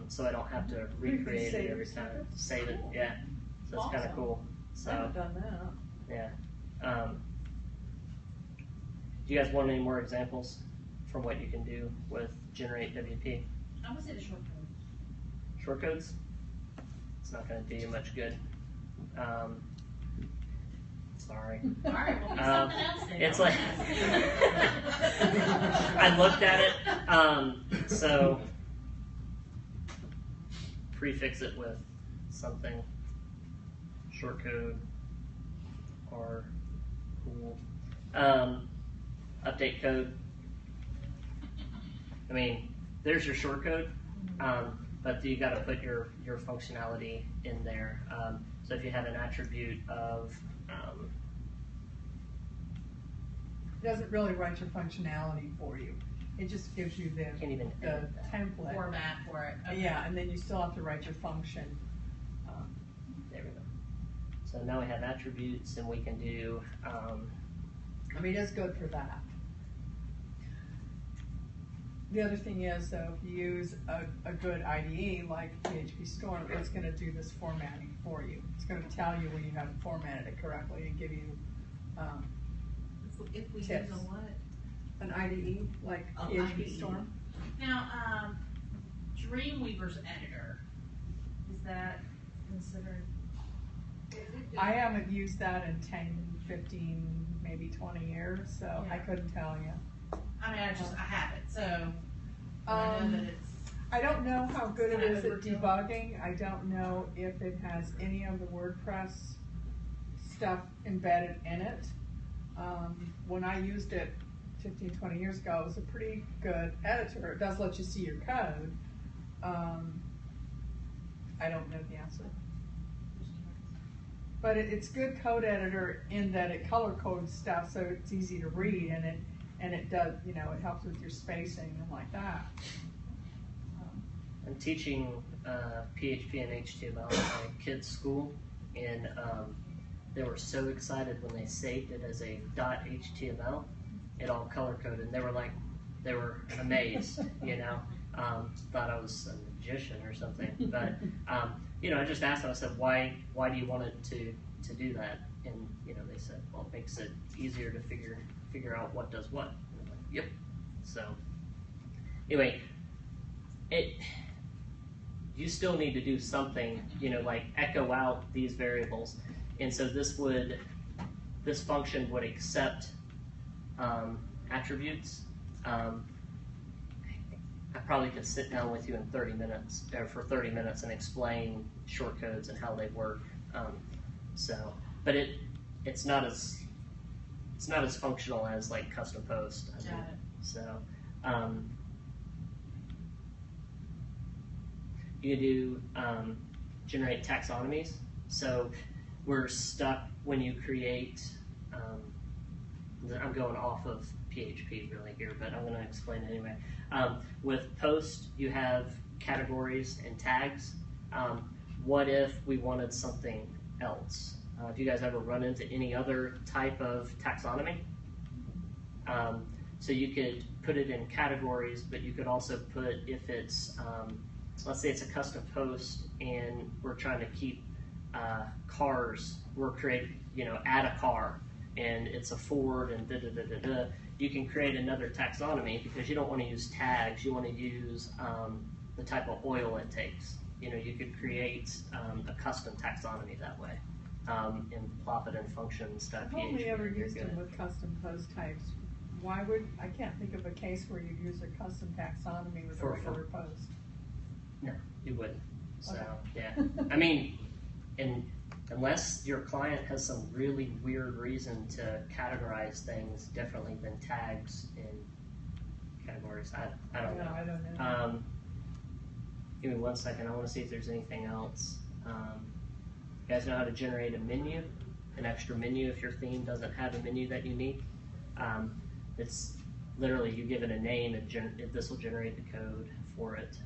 so I don't have to recreate it every time. Save it, yeah. So it's kind of cool. So, I haven't done that. yeah. Do you guys want any more examples from what you can do with Generate WP? I would say the short code. Shortcodes? It's not going to do you much good. Sorry. All right, well, do something else then. It's like I looked at it. So prefix it with something. Shortcode or cool. Update code. I mean, there's your shortcode, but you got to put your functionality in there. So if you have an attribute of It doesn't really write your functionality for you. It just gives you the Can't even edit that. template. Format for it. Okay. Yeah, and then you still have to write your function. there we go. So now we have attributes, and we can do. I mean, it's good for that. The other thing is, though, if you use a good IDE like PHP Storm, it's going to do this formatting for you. It's going to tell you when you haven't formatted it correctly and give you If we use tips. a what? An IDE like Oh, PHP IDE. Storm. Now, Dreamweaver's editor, is that considered? I haven't used that in 10, 15, maybe 20 years, so I Yeah. couldn't tell you. I mean, I have it, so I know that it's. I don't know how good it is at Overkill. debugging. I don't know if it has any of the WordPress stuff embedded in it. When I used it 15, 20 years ago, it was a pretty good editor. It does let you see your code. I don't know the answer. But it's good code editor in that it color codes stuff so it's easy to read, and it does, it helps with your spacing and like that. I'm teaching PHP and HTML at my kids' school, and they were so excited when they saved it as a .html, it all color coded. They were amazed, thought I was a magician or something. But I just asked them. I said, why do you want it to do that? And they said, well, it makes it easier to figure out what does what. And I'm like, yep. So anyway, you still need to do something, like echo out these variables. And so this function would accept attributes. I probably could sit down with you in 30 minutes, or for 30 minutes, and explain shortcodes and how they work. But it's not as functional as like custom post. Got it. So you can do generate taxonomies. So we're stuck when you create. I'm going off of PHP really here, but I'm going to explain it anyway. With post, you have categories and tags. What if we wanted something else? Have you guys ever run into any other type of taxonomy? So you could put it in categories, but you could also put, if it's, let's say it's a custom post and we're trying to keep cars, we're creating, add a car, and it's a Ford and da-da-da-da-da. You can create another taxonomy because you don't want to use tags, you want to use the type of oil it takes. You could create a custom taxonomy that way and plop it in functions.php. I've only ever used them with custom post types. I can't think of a case where you'd use a custom taxonomy with a regular post. No, you wouldn't. So, Okay. yeah. I mean, unless your client has some really weird reason to categorize things differently than tags in categories, I don't know. I don't know. Give me 1 second. I want to see if there's anything else. You guys know how to generate a menu, an extra menu if your theme doesn't have a menu that you need. It's literally you give it a name and this will generate the code for it.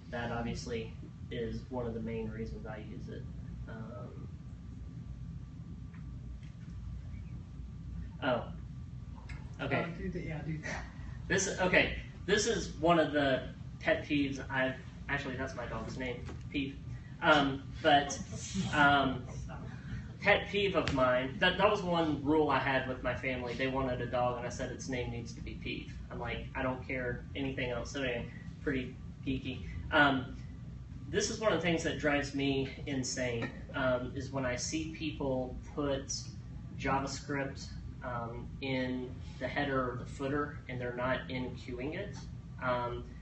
That obviously is one of the main reasons I use it. Okay. Do that. This is one of the pet peeves actually that's my dog's name, Peeve. Pet peeve of mine, that was one rule I had with my family. They wanted a dog and I said its name needs to be Peeve. I'm like, I don't care anything else. So anyway, pretty geeky. This is one of the things that drives me insane, is when I see people put JavaScript in the header or the footer and they're not enqueuing it,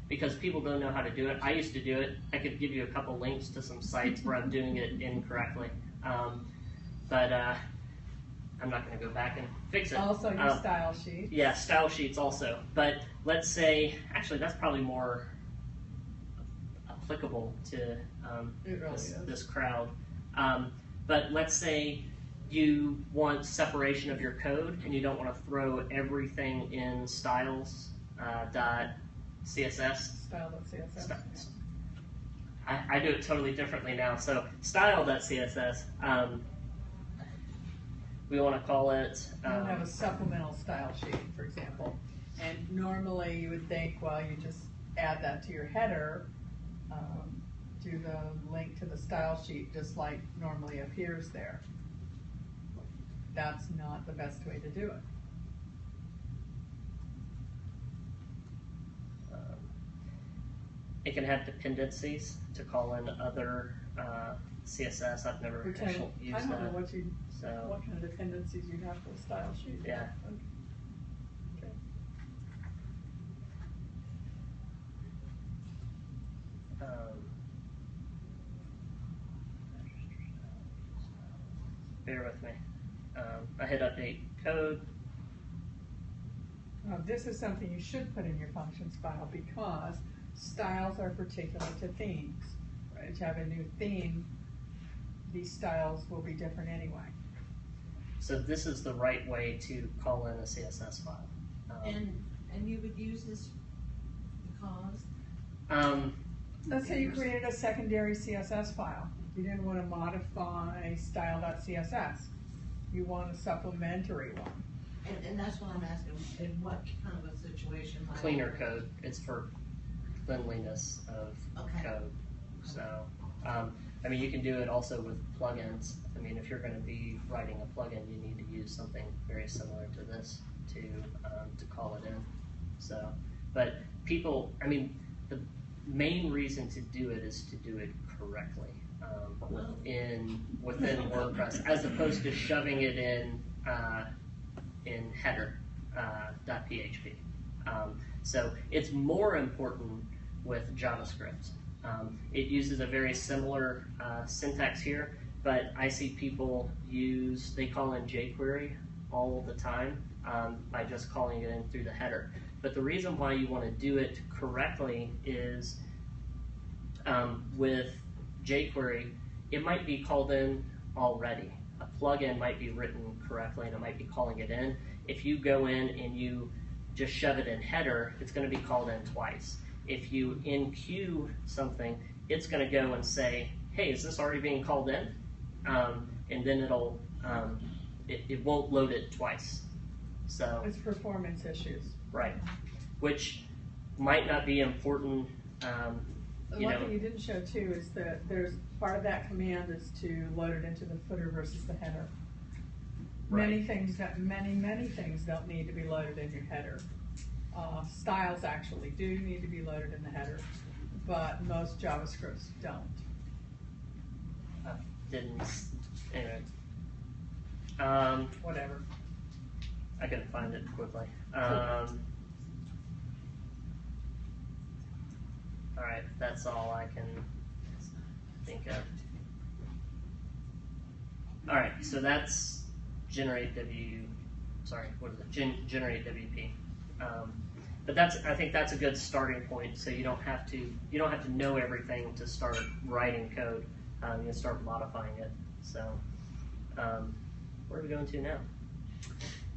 because people don't know how to do it. I used to do it. I could give you a couple links to some sites where I'm doing it incorrectly, but I'm not going to go back and fix it. Also your style sheet. Yeah, style sheets also. But let's say, actually that's probably more applicable to this crowd. But let's say you want separation of your code and you don't want to throw everything in styles .css. Style.css. I do it totally differently now. So style.css, we want to call it. You have a supplemental style sheet, for example. And normally you would think, well, you just add that to your header, do the link to the style sheet just like normally appears there. That's not the best way to do it. It can have dependencies to call in other CSS. I've never used I don't know that. what kind of dependencies you have for the style sheet. Yeah. Okay. Bear with me. I hit update code. Now, this is something you should put in your functions file because styles are particular to themes. Right? If you have a new theme, these styles will be different anyway. So this is the right way to call in a CSS file. And you would use this because? Let's say you created a secondary CSS file. You didn't want to modify style.css. You want a supplementary one. And that's what I'm asking, in what kind of a situation? Like Cleaner code. It's for cleanliness of code. So, I mean, you can do it also with plugins. I mean, if you're going to be writing a plugin, you need to use something very similar to this to call it in. So, but people, I mean, the main reason to do it is to do it correctly within WordPress, as opposed to shoving it in header .php. So it's more important with JavaScript. It uses a very similar syntax here, but I see people they call in jQuery all the time by just calling it in through the header. But the reason why you want to do it correctly is with jQuery, it might be called in already. A plugin might be written correctly and it might be calling it in. If you go in and you just shove it in header, it's going to be called in twice. If you enqueue something, it's going to go and say, hey, is this already being called in? And then it won't load it twice. So It's performance issues. right, which might not be important. One thing you didn't show too is that there's part of that command is to load it into the footer versus the header. Right. Many things don't need to be loaded in your header. Styles actually do need to be loaded in the header, but most JavaScripts don't. Didn't anyway. Whatever. I couldn't find it quickly. All right, that's all I can think of. All right, so that's generate generate WP. But I think that's a good starting point. So you don't have to know everything to start writing code. You can start modifying it. So where are we going to now?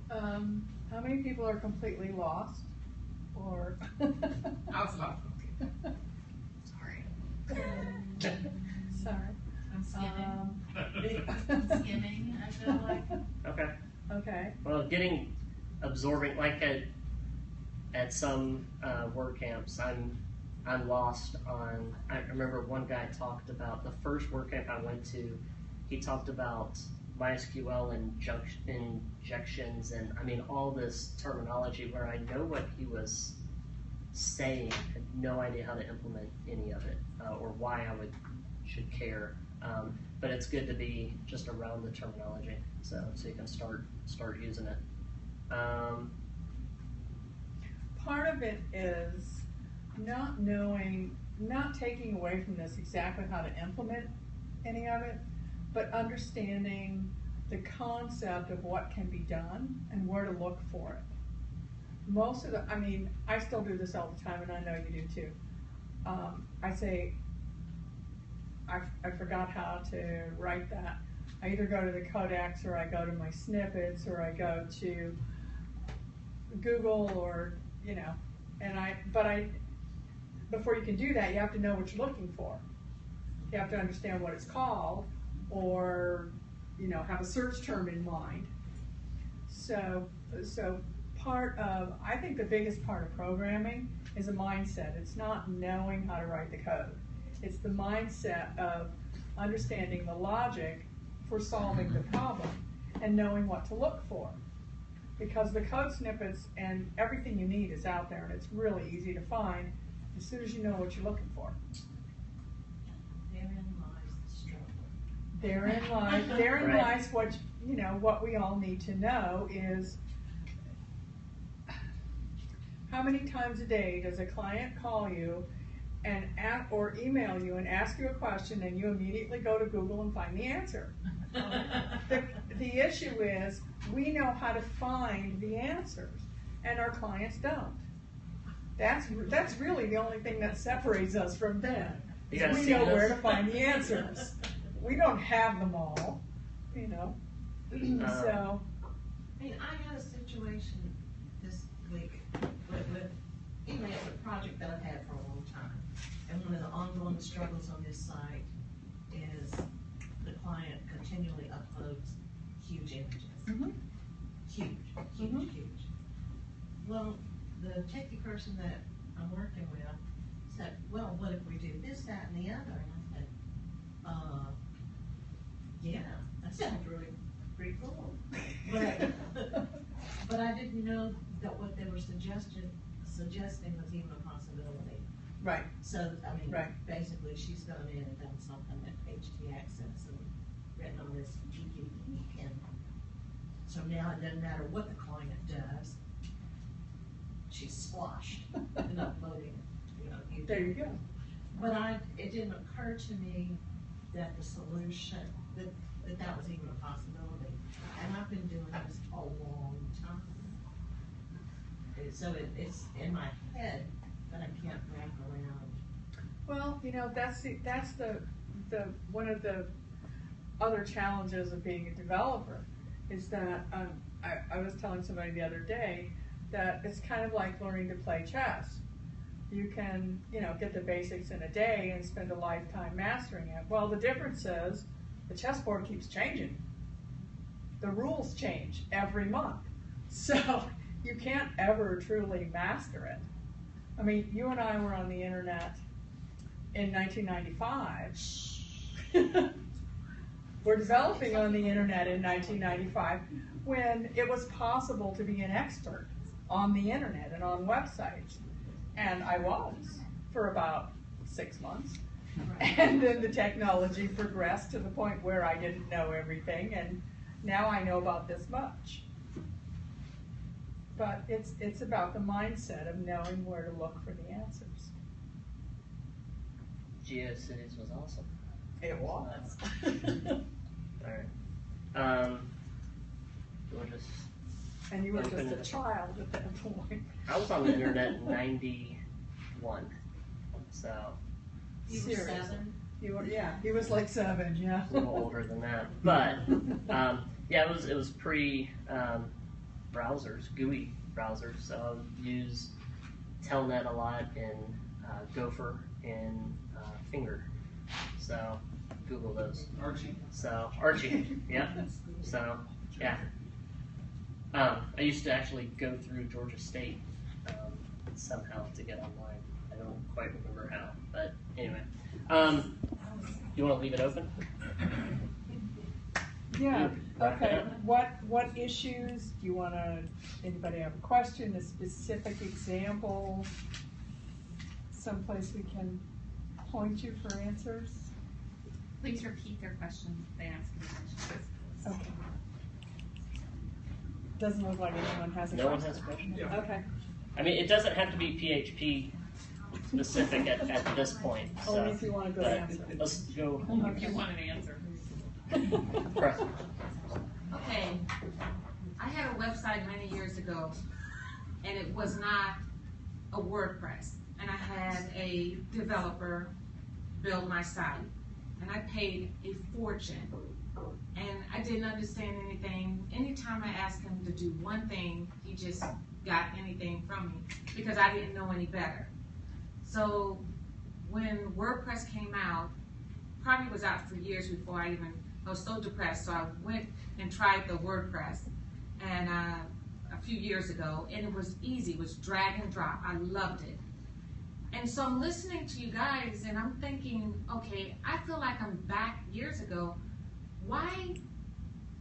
How many people are completely lost? Or I was lost. sorry. I'm skimming. Skimming, I feel like. Okay. Okay. Well, absorbing like at some WordCamps, I'm lost on. I remember one guy talked about the first WordCamp I went to. He talked about MySQL injections, and I mean all this terminology where I know what he was saying, had no idea how to implement any of it or why I should care. But it's good to be just around the terminology, so you can start using it. Part of it is not taking away from this exactly how to implement any of it, but understanding the concept of what can be done and where to look for it. I still do this all the time, and I know you do too. I say, I forgot how to write that. I either go to the codex, or I go to my snippets, or I go to Google, or before you can do that, you have to know what you're looking for. You have to understand what it's called, or have a search term in mind. So I think the biggest part of programming is a mindset. It's not knowing how to write the code. It's the mindset of understanding the logic for solving the problem and knowing what to look for. Because the code snippets and everything you need is out there, and it's really easy to find as soon as you know what you're looking for. Therein lies the struggle. Therein lies what we all need to know is how many times a day does a client call you and or email you and ask you a question, and you immediately go to Google and find the answer. The issue is we know how to find the answers, and our clients don't. That's really the only thing that separates us from them. We know where to find the answers. We don't have them all, So. I had a situation this week with it's a project that I've had for a long time. And one of the ongoing struggles on this site is the client continually uploads huge images. Mm-hmm. Huge. Well, the techie person that I'm working with said, well, what if we do this, that, and the other? And I said, yeah, that sounds really pretty cool. But I didn't know that what they were suggesting suggesting was even a possibility. Right. So, I mean, Right. basically, she's gone in and done something at HT Access and written on this geeky geek, and so now it doesn't matter what the client does, she's squashed and uploading, YouTube. There you go. But it didn't occur to me that the solution, that was even a possibility. And I've been doing this a long time. So it's in my head, but I can't wrap around. Well, that's the one of the other challenges of being a developer is that I was telling somebody the other day that it's kind of like learning to play chess. You can, get the basics in a day and spend a lifetime mastering it. Well, the difference is the chessboard keeps changing. The rules change every month. So you can't ever truly master it. I mean, you and I were on the internet in 1995. We're developing on the internet in 1995 when it was possible to be an expert on the internet and on websites. And I was for about 6 months. And then the technology progressed to the point where I didn't know everything, and now I know about this much. But it's about the mindset of knowing where to look for the answers. GeoCities was awesome. It was. Alright. We'll just And you were open just a it. child at that point. I was on the internet in 91, so You were Seriously. 7? You were, yeah, he was like 7, yeah. a little older than that. But yeah, it was pre browsers, GUI browsers. So I would use Telnet a lot and Gopher and Finger. So Google those. Archie. So Archie, yeah. So yeah. I used to actually go through Georgia State somehow to get online. I don't quite remember how, but anyway. You want to leave it open? Yeah, Wrap it okay. up. What issues, do you anybody have a question, a specific example? Someplace we can point you for answers? Please repeat their questions if they ask any questions. Okay. Doesn't look like anyone has a question. No one has a question? Okay. I mean, it doesn't have to be PHP specific at this point. So, Only if you want a good but answer. Let's go. If you want an answer. Press. Okay, I had a website many years ago, and it was not a WordPress. And I had a developer build my site, and I paid a fortune. And I didn't understand anything. Anytime I asked him to do one thing, he just got anything from me because I didn't know any better. So when WordPress came out, probably was out for years before I was so depressed, so I went and tried the WordPress and a few years ago, and it was easy, it was drag and drop. I loved it. And so I'm listening to you guys and I'm thinking, okay, I feel like I'm back years ago. Why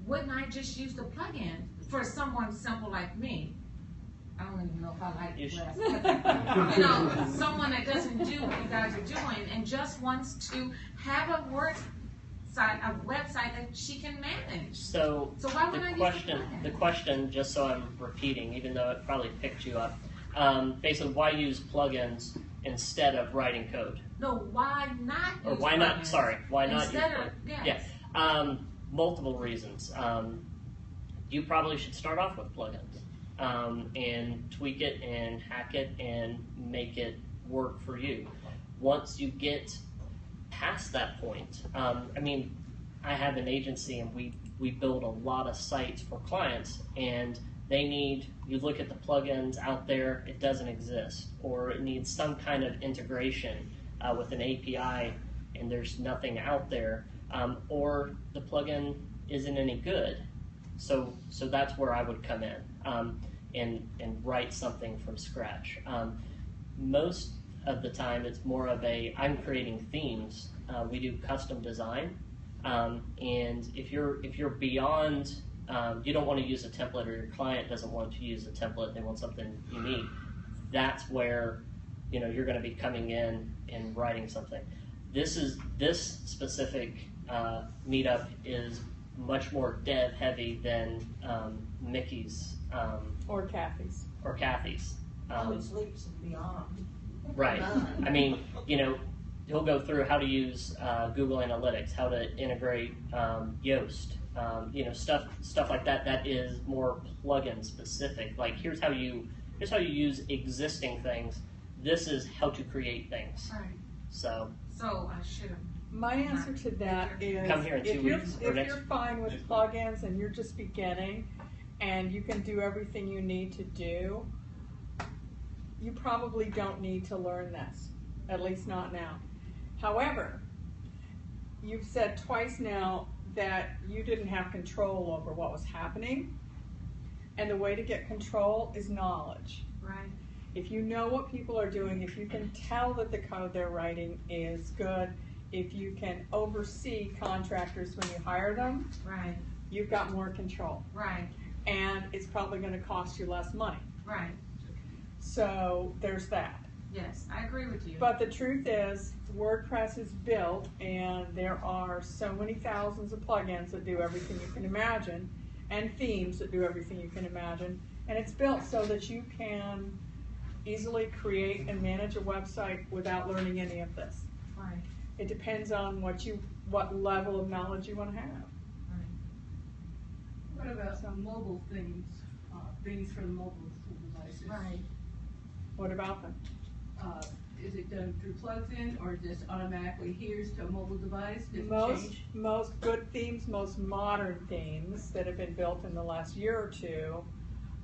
wouldn't I just use the plugin for someone simple like me? I don't even know if I like You should. WordPress. Someone that doesn't do what you guys are doing and just wants to have a website that she can manage. So why would I use the question, just so I'm repeating, even though it probably picked you up, basically why use plugins instead of writing code? No, why not use Or why not, plugins? sorry, why not use Instead of, plugins? yes. Yeah, multiple reasons. You probably should start off with plugins and tweak it and hack it and make it work for you. Once you get past that point, I mean, I have an agency and we build a lot of sites for clients, and you look at the plugins out there, it doesn't exist, or it needs some kind of integration with an API and there's nothing out there, or the plugin isn't any good. So that's where I would come in and write something from scratch. Most of the time it's more of I'm creating themes. We do custom design, and if you're beyond, you don't want to use a template, or your client doesn't want to use a template, they want something unique. that's where, you know, you're going to be coming in and writing something. This specific meetup is much more dev heavy than Mickey's Or Kathy's. or Kathy's. Which leaps beyond. Right. I mean, you know, he'll go through how to use Google Analytics, how to integrate Yoast, you know, stuff like that. That is more plugin specific. Like here's how you use existing things. This is how to create things. Right. So I should have. My answer to that is, Come here in 2 weeks or if next- you're fine with plugins and you're just beginning and you can do everything you need to do, you probably don't need to learn this, at least not now. However, you've said twice now that you didn't have control over what was happening, and the way to get control is knowledge. Right. If you know what people are doing, if you can tell that the code they're writing is good, if you can oversee contractors when you hire them, Right. you've got more control. Right. And it's probably going to cost you less money. Right. So there's that. Yes, I agree with you. But the truth is, WordPress is built, and there are so many thousands of plugins that do everything you can imagine, and themes that do everything you can imagine. And it's built so that you can easily create and manage a website without learning any of this. Right. It depends on what level of knowledge you want to have. What about some mobile things, things for the mobile devices? Right. What about them? Is it done through plugin or just automatically here's to a mobile device? Does it change? Most good themes, most modern themes that have been built in the last year or two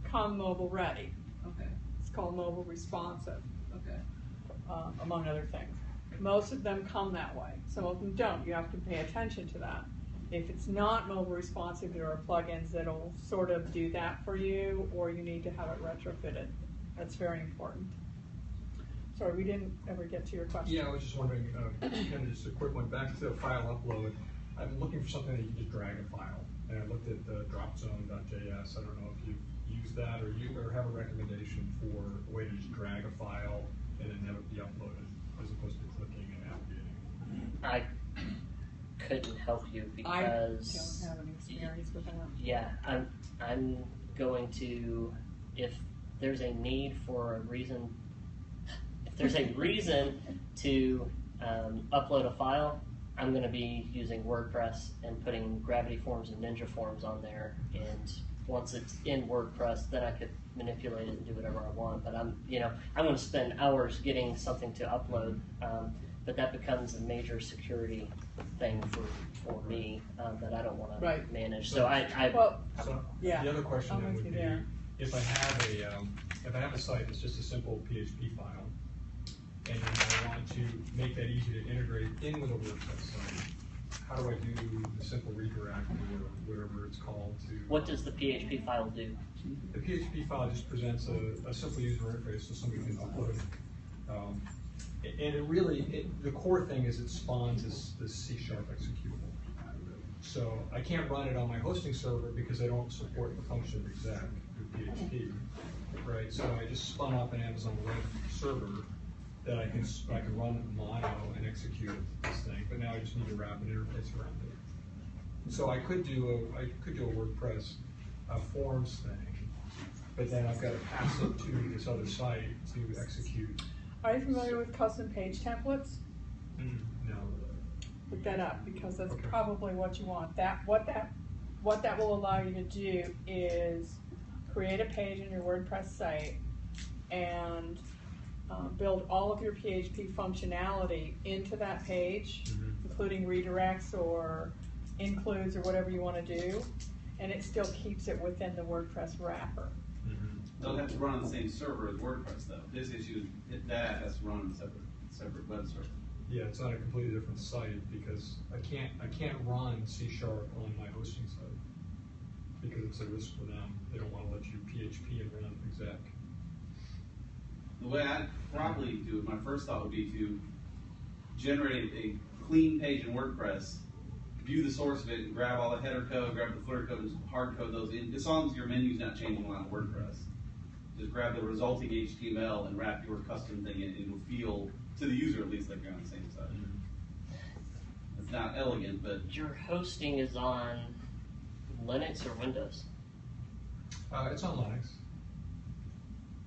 come mobile ready. Okay, It's called mobile responsive, okay. among other things. Most of them come that way. Some of them don't. You have to pay attention to that. If it's not mobile responsive, there are plugins that'll sort of do that for you, or you need to have it retrofitted. That's very important. Sorry, we didn't ever get to your question. Yeah, I was just wondering, kind of just a quick one, back to file upload. I'm looking for something that you can just drag a file. And I looked at the dropzone.js. I don't know if you've used that or have a recommendation for a way to just drag a file and then have it be uploaded as opposed to clicking and navigating. I couldn't help you because I don't have any experience with that. Yeah, I'm going to, if there's a need for a reason, if there's a reason to upload a file, I'm going to be using WordPress and putting Gravity Forms and Ninja Forms on there. And once it's in WordPress, then I could manipulate it and do whatever I want. But I'm going to spend hours getting something to upload. But that becomes a major security thing for me that I don't want to manage. So yeah. The other question I'm then with would you be, there. if I have a site that's just a simple PHP file, and I want to make that easy to integrate in with a WordPress site, how do I do the simple redirect or whatever it's called to? What does the PHP file do? The PHP file just presents a simple user interface so somebody can upload it. And it really, the core thing is it spawns this C# executable. So I can't run it on my hosting server because I don't support the function of exec with PHP, right? So I just spun up an Amazon Web server that I can run mono and execute this thing, but now I just need to wrap an interface around it. So I could do a WordPress forms thing, but then I've got to pass it to this other site to execute. Are you familiar with custom page templates? No. Look that up because that's probably what you want. What that will allow you to do is create a page in your WordPress site and build all of your PHP functionality into that page, including redirects or includes or whatever you want to do, and it still keeps it within the WordPress wrapper. They'll have to run on the same server as WordPress, though. His issue is that has to run on a separate web server. Yeah, it's on a completely different site because I can't run C# on my hosting site because it's a risk for them. They don't want to let you PHP and run exec. The way I'd probably do it, my first thought would be to generate a clean page in WordPress, view the source of it, and grab all the header code, grab the footer code, and hard code those in, as long as your menu's not changing a lot of WordPress. just grab the resulting HTML and wrap your custom thing in, and it'll feel, to the user at least, like you're on the same side. It's not elegant, but Your hosting is on Linux or Windows? It's on Linux.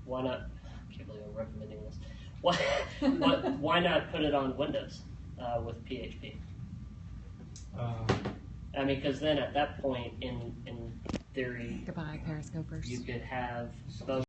Why not? I can't believe I'm recommending this. Why not put it on Windows with PHP? I mean, because then at that point, in theory, Goodbye, Periscopers. you could have both.